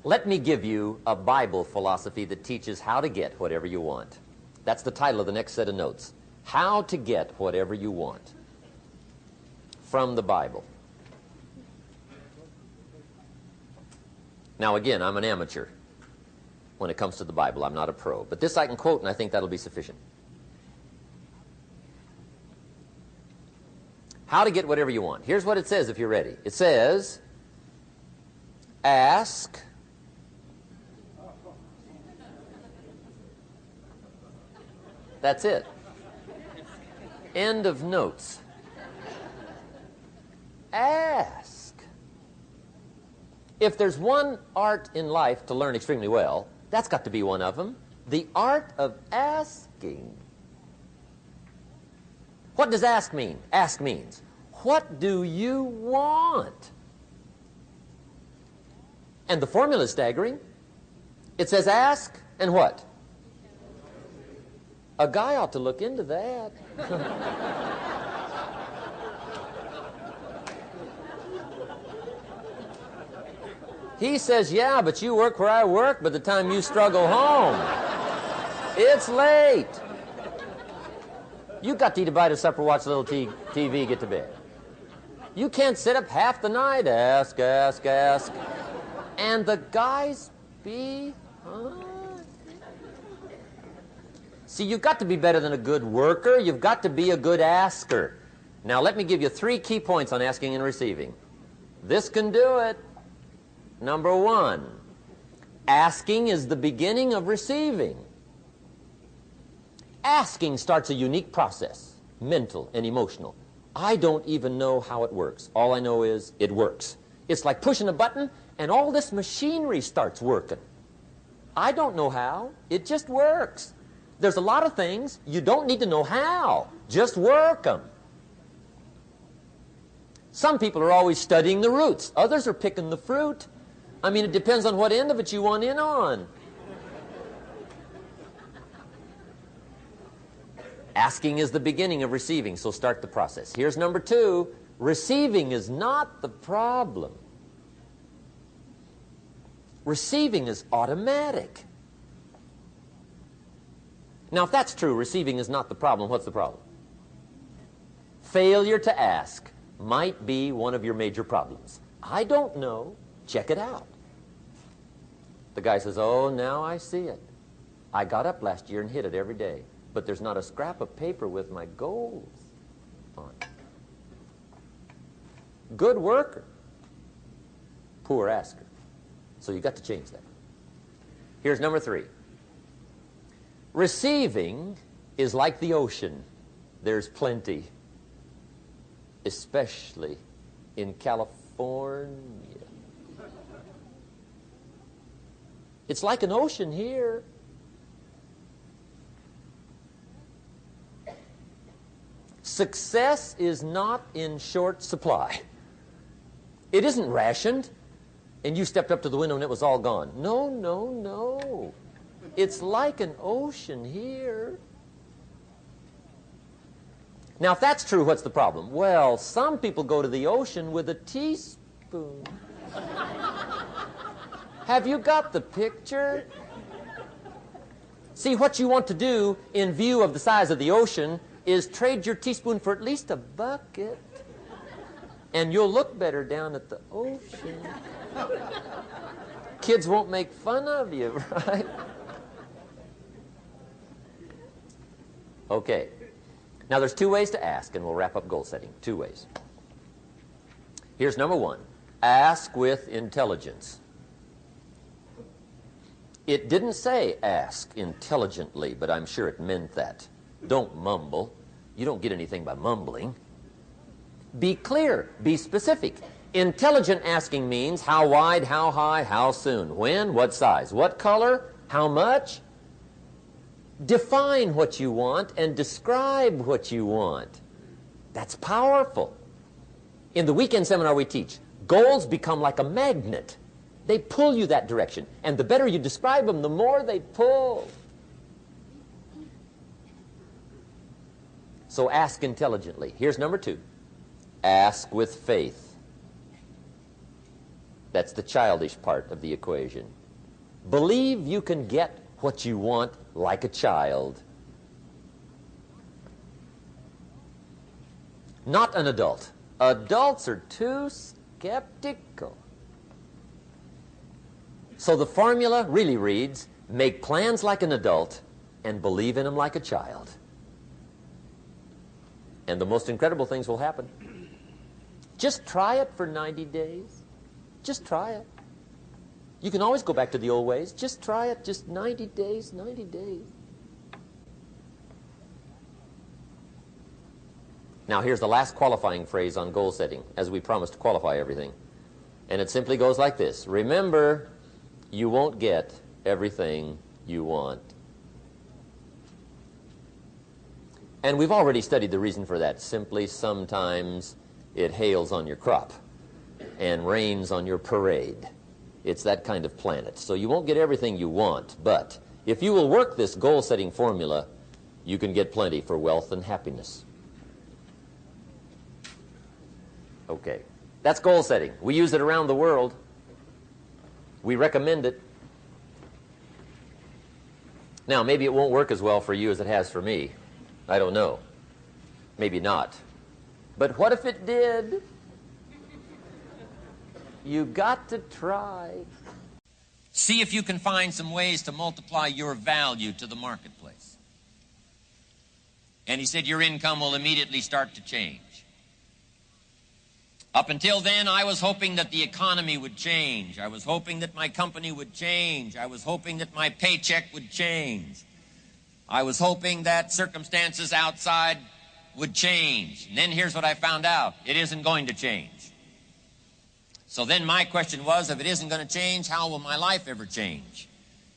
Let me give you a Bible philosophy that teaches how to get whatever you want. That's the title of the next set of notes. How to get whatever you want from the Bible. Now again, I'm an amateur when it comes to the Bible. I'm not a pro. But this I can quote, and I think that'll be sufficient. How to get whatever you want. Here's what it says if you're ready. It says, ask. That's it. End of notes. Ask. If there's one art in life to learn extremely well, that's got to be one of them. The art of asking. What does ask mean? Ask means, what do you want? And the formula is staggering. It says ask and what? A guy ought to look into that. He says, yeah, but you work where I work, by the time you struggle home, it's late. You got to eat a bite of supper, watch a little TV, get to bed. You can't sit up half the night, ask, ask, ask. And the guys be, See, you've got to be better than a good worker. You've got to be a good asker. Now, let me give you 3 key points on asking and receiving. This can do it. Number 1, asking is the beginning of receiving. Asking starts a unique process, mental and emotional. I don't even know how it works. All I know is it works. It's like pushing a button and all this machinery starts working. I don't know how. It just works. There's a lot of things you don't need to know how. Just work them. Some people are always studying the roots. Others are picking the fruit. I mean, it depends on what end of it you want in on. Asking is the beginning of receiving, so start the process. Here's number 2. Receiving is not the problem. Receiving is automatic. Now, if that's true, receiving is not the problem, what's the problem? Failure to ask might be one of your major problems. I don't know. Check it out. The guy says, oh, now I see it. I got up last year and hit it every day, but there's not a scrap of paper with my goals on it. Good worker, poor asker. So you've got to change that. Here's number 3. Receiving is like the ocean. There's plenty, especially in California. It's like an ocean here. Success is not in short supply. It isn't rationed, and you stepped up to the window and it was all gone. No, no, no. It's like an ocean here. Now, if that's true, what's the problem? Well, some people go to the ocean with a teaspoon. Have you got the picture? See, what you want to do in view of the size of the ocean is trade your teaspoon for at least a bucket, and you'll look better down at the ocean. Kids won't make fun of you, right? Okay. Now, there's 2 ways to ask, and we'll wrap up goal setting. 2 ways. Here's number 1. Ask with intelligence. It didn't say ask intelligently, but I'm sure it meant that. Don't mumble. You don't get anything by mumbling. Be clear. Be specific. Intelligent asking means how wide, how high, how soon, when, what size, what color, how much. Define what you want and describe what you want. That's powerful. In the weekend seminar we teach, goals become like a magnet. They pull you that direction. And the better you describe them, the more they pull. So ask intelligently. Here's number 2. Ask with faith. That's the childish part of the equation. Believe you can get what you want like a child. Not an adult. Adults are too skeptical. So the formula really reads, make plans like an adult and believe in them like a child. And the most incredible things will happen. Just try it for 90 days. Just try it. You can always go back to the old ways. Just try it. Just 90 days, 90 days. Now here's the last qualifying phrase on goal setting, as we promised to qualify everything. And it simply goes like this. Remember, you won't get everything you want. And we've already studied the reason for that. Simply, sometimes it hails on your crop and rains on your parade. It's that kind of planet. So you won't get everything you want, but if you will work this goal-setting formula, you can get plenty for wealth and happiness. Okay, that's goal setting. We use it around the world. We recommend it. Now, maybe it won't work as well for you as it has for me. I don't know. Maybe not. But what if it did? You got to try. See if you can find some ways to multiply your value to the marketplace. And he said your income will immediately start to change. Up until then, I was hoping that the economy would change. I was hoping that my company would change. I was hoping that my paycheck would change. I was hoping that circumstances outside would change. And then here's what I found out. It isn't going to change. So then my question was, if it isn't going to change, how will my life ever change?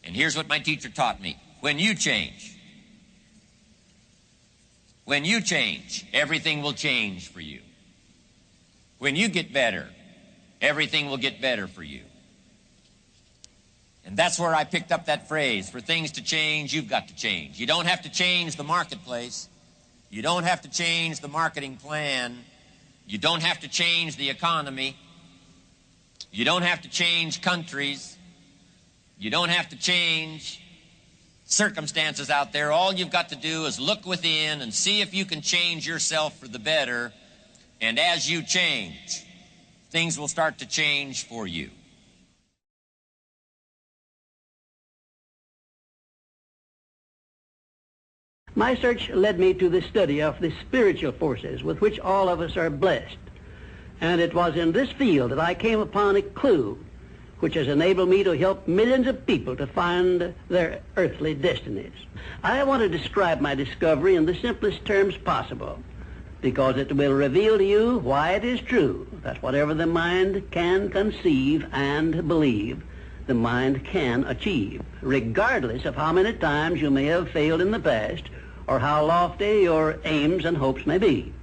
And here's what my teacher taught me. When you change, everything will change for you. When you get better, everything will get better for you. And that's where I picked up that phrase, for things to change, you've got to change. You don't have to change the marketplace. You don't have to change the marketing plan. You don't have to change the economy. You don't have to change countries. You don't have to change circumstances out there. All you've got to do is look within and see if you can change yourself for the better. And as you change, things will start to change for you. My search led me to the study of the spiritual forces with which all of us are blessed. And it was in this field that I came upon a clue which has enabled me to help millions of people to find their earthly destinies. I want to describe my discovery in the simplest terms possible, because it will reveal to you why it is true that whatever the mind can conceive and believe, the mind can achieve, regardless of how many times you may have failed in the past or how lofty your aims and hopes may be.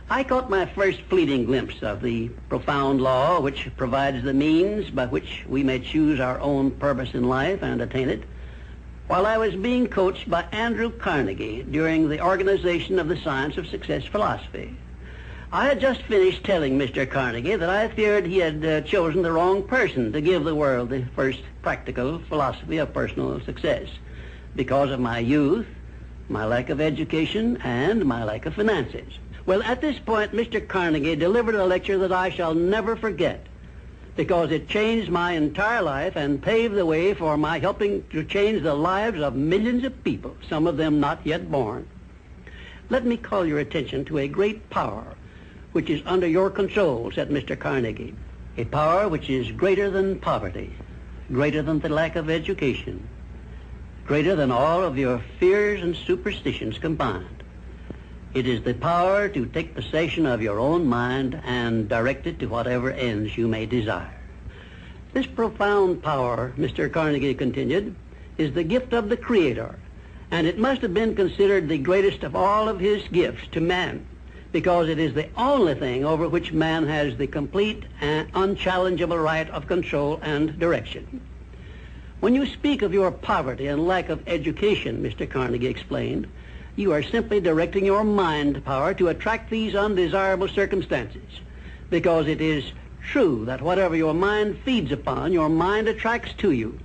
I caught my first fleeting glimpse of the profound law which provides the means by which we may choose our own purpose in life and attain it, while I was being coached by Andrew Carnegie during the organization of the Science of Success philosophy. I had just finished telling Mr. Carnegie that I feared he had chosen the wrong person to give the world the first practical philosophy of personal success because of my youth, my lack of education, and my lack of finances. Well, at this point, Mr. Carnegie delivered a lecture that I shall never forget, because it changed my entire life and paved the way for my helping to change the lives of millions of people, some of them not yet born. Let me call your attention to a great power which is under your control, said Mr. Carnegie, a power which is greater than poverty, greater than the lack of education, greater than all of your fears and superstitions combined. It is the power to take possession of your own mind and direct it to whatever ends you may desire. This profound power, Mr. Carnegie continued, is the gift of the Creator, and it must have been considered the greatest of all of his gifts to man, because it is the only thing over which man has the complete and unchallengeable right of control and direction. When you speak of your poverty and lack of education, Mr. Carnegie explained, you are simply directing your mind power to attract these undesirable circumstances, because it is true that whatever your mind feeds upon, your mind attracts to you.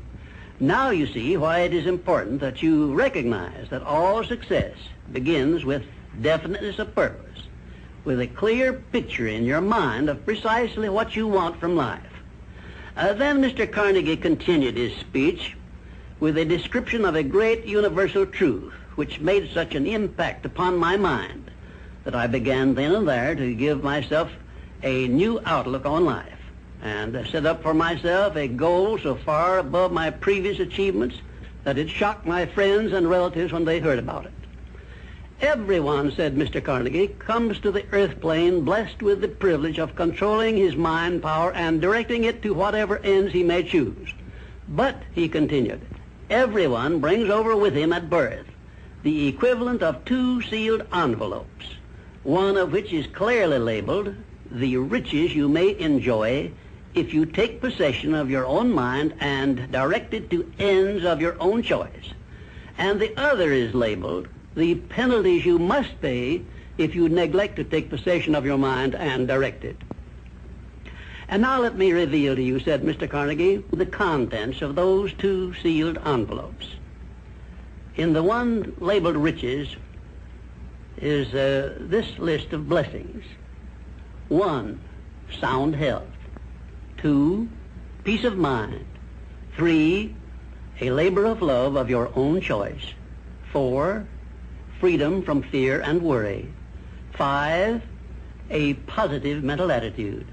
Now you see why it is important that you recognize that all success begins with definiteness of purpose, with a clear picture in your mind of precisely what you want from life. Then Mr. Carnegie continued his speech with a description of a great universal truth which made such an impact upon my mind that I began then and there to give myself a new outlook on life and set up for myself a goal so far above my previous achievements that it shocked my friends and relatives when they heard about it. Everyone, said Mr. Carnegie, comes to the earth plane blessed with the privilege of controlling his mind power and directing it to whatever ends he may choose. But, he continued, everyone brings over with him at birth the equivalent of 2 sealed envelopes, one of which is clearly labeled, the riches you may enjoy if you take possession of your own mind and direct it to ends of your own choice. And the other is labeled, the penalties you must pay if you neglect to take possession of your mind and direct it. And now let me reveal to you, said Mr. Carnegie, the contents of those 2 sealed envelopes. In the one labeled riches is this list of blessings. 1, sound health. 2, peace of mind. 3, a labor of love of your own choice. 4, freedom from fear and worry. 5, a positive mental attitude.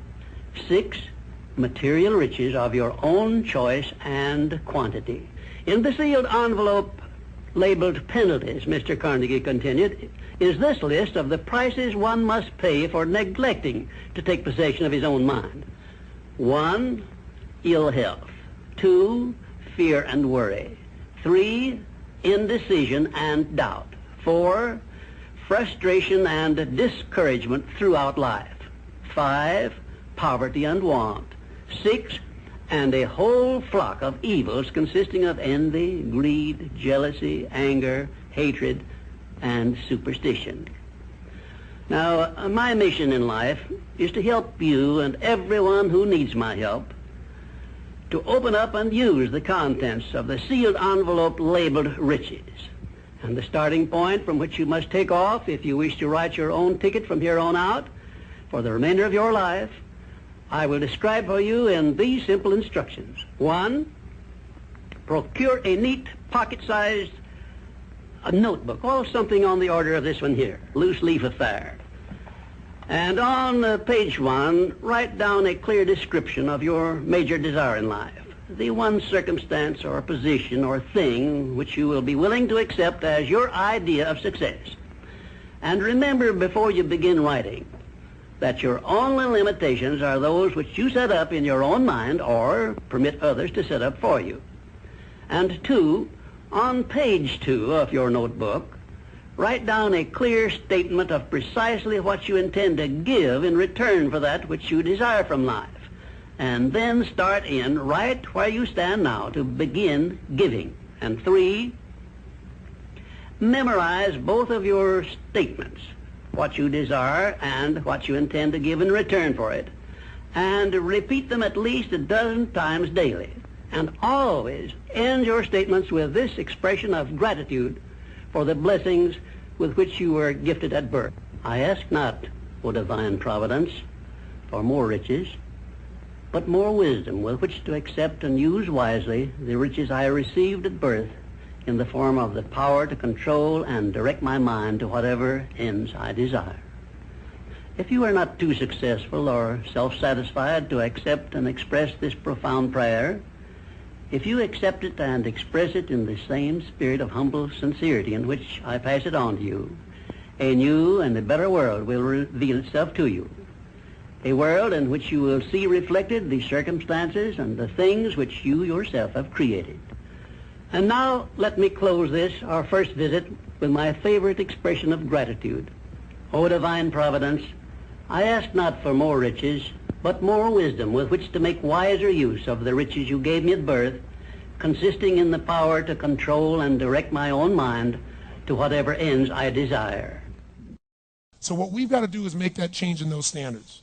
6, material riches of your own choice and quantity. In the sealed envelope labeled penalties, Mr. Carnegie continued, is this list of the prices one must pay for neglecting to take possession of his own mind. 1, ill health. 2, fear and worry. 3, indecision and doubt. 4, frustration and discouragement throughout life. 5, poverty and want. 6, and a whole flock of evils consisting of envy, greed, jealousy, anger, hatred, and superstition. Now, my mission in life is to help you and everyone who needs my help to open up and use the contents of the sealed envelope labeled riches. And the starting point from which you must take off if you wish to write your own ticket from here on out for the remainder of your life, I will describe for you in these simple instructions. 1, procure a neat pocket-sized notebook, or something on the order of this one here, loose leaf affair. And on page 1, write down a clear description of your major desire in life, the one circumstance or position or thing which you will be willing to accept as your idea of success. And remember before you begin writing that your only limitations are those which you set up in your own mind or permit others to set up for you. And 2, on page 2 of your notebook, write down a clear statement of precisely what you intend to give in return for that which you desire from life. And then start in right where you stand now to begin giving. And 3, memorize both of your statements, what you desire and what you intend to give in return for it, and repeat them at least a dozen times daily. And always end your statements with this expression of gratitude for the blessings with which you were gifted at birth. I ask not, O divine providence, for more riches, but more wisdom with which to accept and use wisely the riches I received at birth in the form of the power to control and direct my mind to whatever ends I desire. If you are not too successful or self-satisfied to accept and express this profound prayer, if you accept it and express it in the same spirit of humble sincerity in which I pass it on to you, a new and a better world will reveal itself to you. A world in which you will see reflected the circumstances and the things which you yourself have created. And now let me close this, our first visit, with my favorite expression of gratitude. O divine providence, I ask not for more riches, but more wisdom with which to make wiser use of the riches you gave me at birth, consisting in the power to control and direct my own mind to whatever ends I desire. So what we've got to do is make that change in those standards.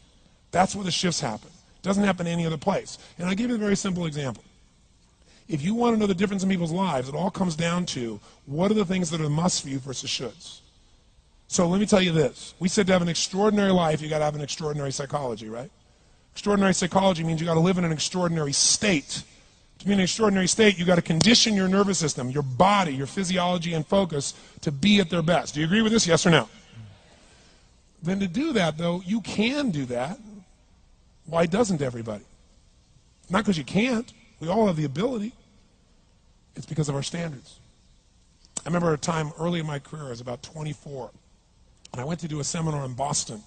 That's where the shifts happen. Doesn't happen any other place. And I'll give you a very simple example. If you want to know the difference in people's lives, it all comes down to what are the things that are must for you versus shoulds. So let me tell you this. We said to have an extraordinary life, you got to have an extraordinary psychology, right? Extraordinary psychology means you got to live in an extraordinary state. To be in an extraordinary state, you got to condition your nervous system, your body, your physiology and focus to be at their best. Do you agree with this? Yes or no? Then to do that, though, you can do that. Why doesn't everybody? Not because you can't. We all have the ability. It's because of our standards. I remember a time early in my career, I was about 24, and I went to do a seminar in Boston.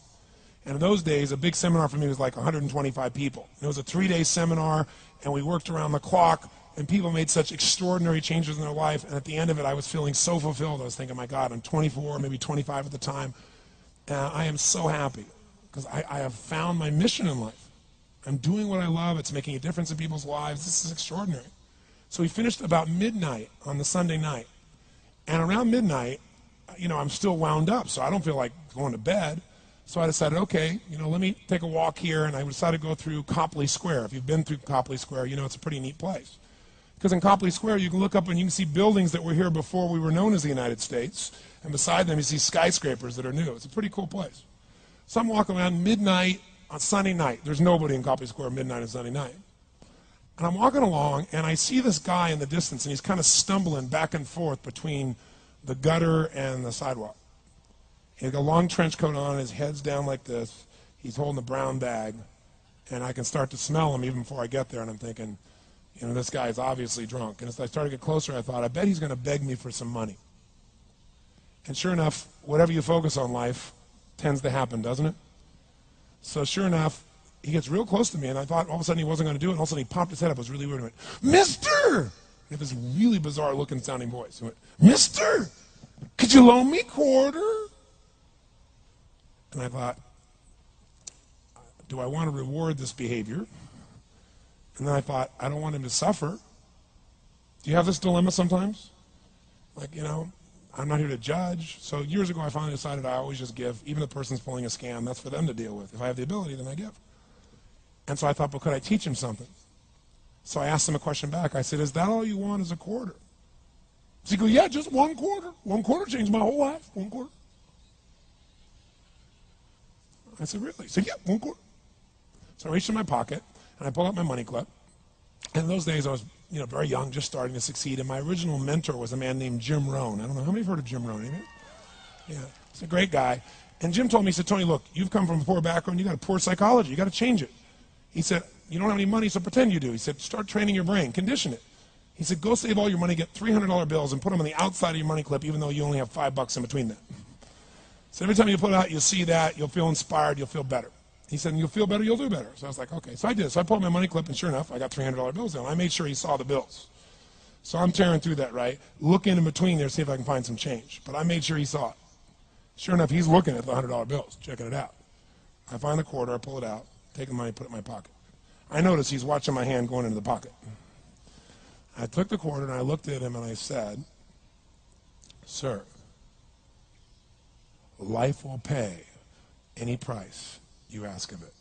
And in those days, a big seminar for me was like 125 people. And it was a 3-day seminar, and we worked around the clock, and people made such extraordinary changes in their life. And at the end of it, I was feeling so fulfilled. I was thinking, my God, I'm 24, maybe 25 at the time. And I am so happy because I have found my mission in life. I'm doing what I love. It's making a difference in people's lives. This is extraordinary. So we finished about midnight on the Sunday night. And around midnight, I'm still wound up, so I don't feel like going to bed. So I decided, okay, let me take a walk here, and I decided to go through Copley Square. If you've been through Copley Square, it's a pretty neat place. Because in Copley Square, you can look up and you can see buildings that were here before we were known as the United States, and beside them you see skyscrapers that are new. It's a pretty cool place. So I'm walking around midnight on Sunday night. There's nobody in Copley Square midnight on Sunday night. And I'm walking along, and I see this guy in the distance, and he's kind of stumbling back and forth between the gutter and the sidewalk. He's got a long trench coat on, his head's down like this. He's holding a brown bag, and I can start to smell him even before I get there, and I'm thinking, this guy is obviously drunk. And as I started to get closer, I thought, I bet he's going to beg me for some money. And sure enough, whatever you focus on life tends to happen, doesn't it? So sure enough, he gets real close to me, and I thought all of a sudden he wasn't going to do it, and all of a sudden he popped his head up. It was really weird. He went, "Mister!" He had this really bizarre looking sounding voice. He went, "Mister, could you loan me a quarter?" And I thought, do I want to reward this behavior? And then I thought, I don't want him to suffer. Do you have this dilemma sometimes? Like, I'm not here to judge. So years ago, I finally decided I always just give. Even if the person's pulling a scam, that's for them to deal with. If I have the ability, then I give. And so I thought, well, could I teach him something? So I asked him a question back. I said, is that all you want is a quarter? So he goes, yeah, just one quarter. One quarter changed my whole life. One quarter. I said, really? He said, yeah, one quarter. So I reached in my pocket, and I pulled out my money clip. And in those days, I was very young, just starting to succeed. And my original mentor was a man named Jim Rohn. I don't know, how many have heard of Jim Rohn? Anybody? Yeah, he's a great guy. And Jim told me, he said, Tony, look, you've come from a poor background. You got a poor psychology. You got to change it. He said, you don't have any money, so pretend you do. He said, start training your brain. Condition it. He said, go save all your money, get $300 bills, and put them on the outside of your money clip, even though you only have $5 in between them. So every time you pull it out, you'll see that, you'll feel inspired, you'll feel better. He said, and you'll feel better, you'll do better. So I was like, okay. So I did. So I pulled my money clip, and sure enough, I got $300 bills in. I made sure he saw the bills. So I'm tearing through that, right? Looking in between there, see if I can find some change. But I made sure he saw it. Sure enough, he's looking at the $100 bills, checking it out. I find the quarter, I pull it out, take the money, put it in my pocket. I notice he's watching my hand going into the pocket. I took the quarter, and I looked at him, and I said, sir, life will pay any price you ask of it.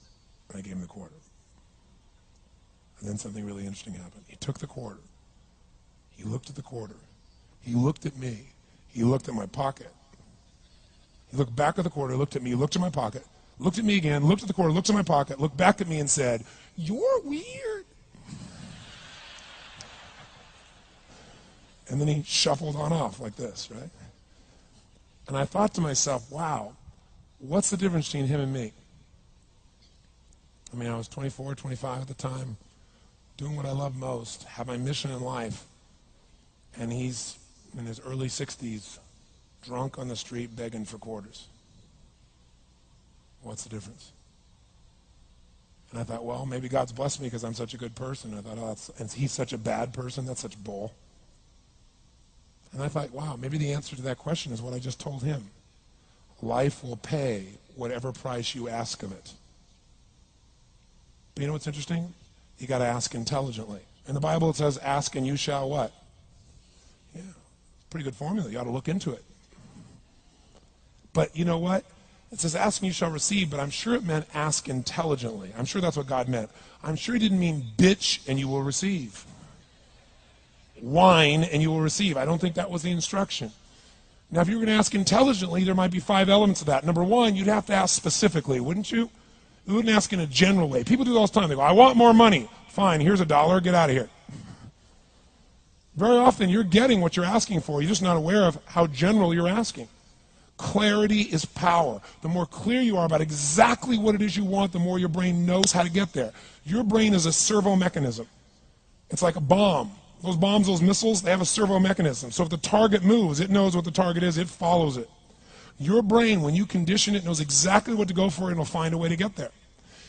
And I gave him the quarter. And then something really interesting happened. He took the quarter. He looked at the quarter. He looked at me. He looked at my pocket. He looked back at the quarter, looked at me, looked at my pocket, looked at me again, looked at the quarter, looked at my pocket, looked back at me and said, "You're weird." And then he shuffled on off like this, right? And I thought to myself, wow, what's the difference between him and me? I mean, I was 24, 25 at the time, doing what I love most, have my mission in life, and he's in his early 60s, drunk on the street begging for quarters. What's the difference? And I thought, well, maybe God's blessed me because I'm such a good person. I thought, oh, and he's such a bad person. That's such bull. And I thought, wow, maybe the answer to that question is what I just told him. Life will pay whatever price you ask of it. But you know what's interesting? You got to ask intelligently. In the Bible it says, ask and you shall what? Yeah, pretty good formula. You ought to look into it. But you know what? It says, ask and you shall receive, but I'm sure it meant ask intelligently. I'm sure that's what God meant. I'm sure he didn't mean bitch and you will receive. Whine and you will receive. I don't think that was the instruction. Now, if you were going to ask intelligently, there might be 5 elements of that. Number one, you'd have to ask specifically, wouldn't you? You wouldn't ask in a general way. People do that all the time. They go, I want more money. Fine, here's $1, get out of here. Very often, you're getting what you're asking for. You're just not aware of how general you're asking. Clarity is power. The more clear you are about exactly what it is you want, the more your brain knows how to get there. Your brain is a servo mechanism. It's like a bomb. Those bombs, those missiles, they have a servo mechanism. So if the target moves, it knows what the target is, it follows it. Your brain, when you condition it, knows exactly what to go for and it'll find a way to get there.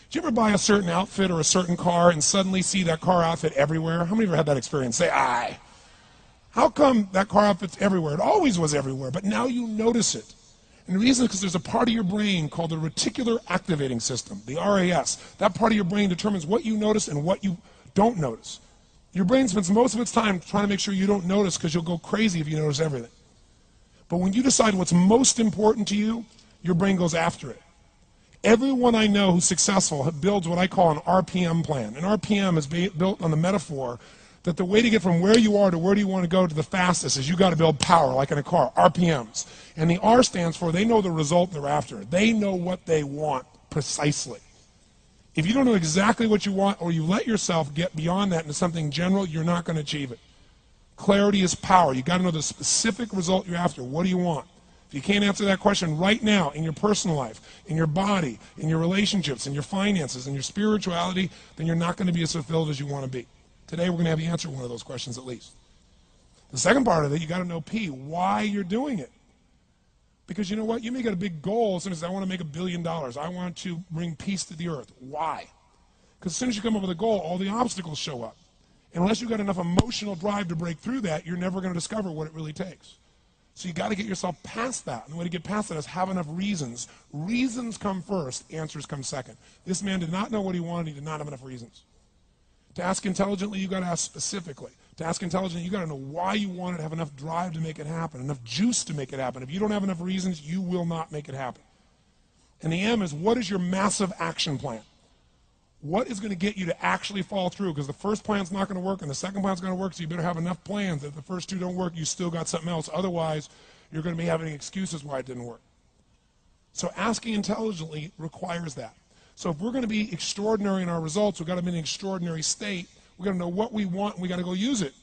Did you ever buy a certain outfit or a certain car and suddenly see that car outfit everywhere? How many of you ever had that experience? Say, aye. How come that car outfit's everywhere? It always was everywhere, but now you notice it. And the reason is because there's a part of your brain called the reticular activating system, the RAS. That part of your brain determines what you notice and what you don't notice. Your brain spends most of its time trying to make sure you don't notice because you'll go crazy if you notice everything. But when you decide what's most important to you, your brain goes after it. Everyone I know who's successful builds what I call an RPM plan. An RPM is built on the metaphor that the way to get from where you are to where do you want to go to the fastest is you got to build power, like in a car, RPMs. And the R stands for they know the result they're after. They know what they want precisely. If you don't know exactly what you want or you let yourself get beyond that into something general, you're not going to achieve it. Clarity is power. You've got to know the specific result you're after. What do you want? If you can't answer that question right now in your personal life, in your body, in your relationships, in your finances, in your spirituality, then you're not going to be as fulfilled as you want to be. Today we're going to have you answer one of those questions at least. The second part of it, you got to know P, why you're doing it. Because you know what? You may get a big goal as soon as I want to make $1 billion. I want to bring peace to the earth. Why? Because as soon as you come up with a goal, all the obstacles show up. And unless you've got enough emotional drive to break through that, you're never going to discover what it really takes. So you got to get yourself past that. And the way to get past that is have enough reasons. Reasons come first, answers come second. This man did not know what he wanted. He did not have enough reasons. To ask intelligently, you got to ask specifically. To ask intelligently, you got to know why you want it, have enough drive to make it happen, enough juice to make it happen. If you don't have enough reasons, you will not make it happen. And the M is, what is your massive action plan? What is going to get you to actually fall through? Because the first plan's not going to work and the second plan's going to work, so you better have enough plans that if the first 2 don't work, you still got something else. Otherwise, you're going to be having excuses why it didn't work. So asking intelligently requires that. So if we're going to be extraordinary in our results, we've got to be in an extraordinary state. We've got to know what we want and we've got to go use it.